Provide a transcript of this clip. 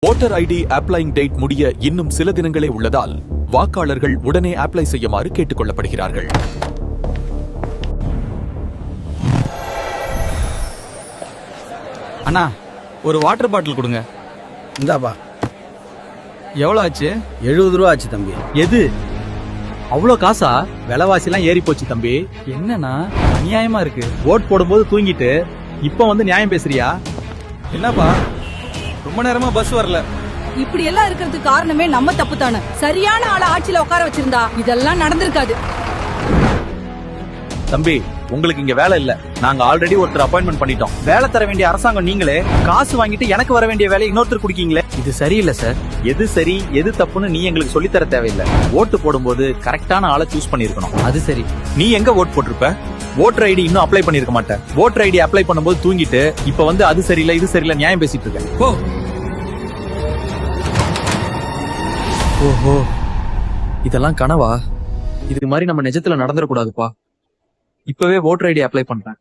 Voter ID அப்ளைங் date முடிய இன்னும் சில தினங்களே உள்ளதால் வாக்காளர்கள் உடனே அப்ளை செய்யுமாறு கேட்டுக் கொள்ளப்படுகிறார்கள். அண்ணா ஒரு வாட்டர் பாட்டில் கொடுங்க. இந்தாப்பா. எவ்வளோ ஆச்சு? 70 ரூபா ஆச்சு தம்பி. எது அவ்வளோ காசா? விலைவாசிலாம் ஏறி போச்சு தம்பி. என்னண்ணா அநியாயமா இருக்கு. ஓட் போடும்போது தூங்கிட்டு இப்ப வந்து நியாயம் பேசுறியா? என்னப்பா ரொம்ப நேரமா பஸ் வரல. இப்படி எல்லாம் இருக்கிறதுக்கு காரணமே நம்ம தப்பு தானே. சரியான ஆளை ஆட்சியில உட்கார வச்சிருந்தா இதெல்லாம் நடந்திருக்காது. தம்பி உங்களுக்கு இங்க வேலை இல்ல. நாங்க ஆல்ரெடி ஒருத்தர் அப்பாயின்மெண்ட் பண்ணிட்டோம். வேலை தர வேண்டிய அரசாங்கம் நீங்களே காசு வாங்கிட்டு எனக்கு வர வேண்டிய வேலையை இன்னொருத்தர் குடிக்கீங்களே. இது சரியில்லை சார். எது சரி எது தப்புன்னு நீ எங்களுக்கு சொல்லி தர தேவையில்லை. ஓட்டு போடும்போது கரெக்டான ஆளை சூஸ் பண்ணிருக்கணும். அது சரி. நீ எங்க ஓட் போட்டிருப்ப? ஓட்டர் ஐடி இன்னும் அப்ளை பண்ணிருக்க மாட்டேன். ஓட்டர் ஐடி அப்ளை பண்ணும்போது தூங்கிட்டு இப்ப வந்து அது சரியில்லை இது சரியில்லை நியாயம் பேசிட்டு இருக்கேன். ஓ ஓஹோ இதெல்லாம் கனவா? இது மாதிரி நம்ம நிஜத்துல நடந்துடக்கூடாதுப்பா. இப்பவே ஓட்டர் ஐடி அப்ளை பண்றேன்.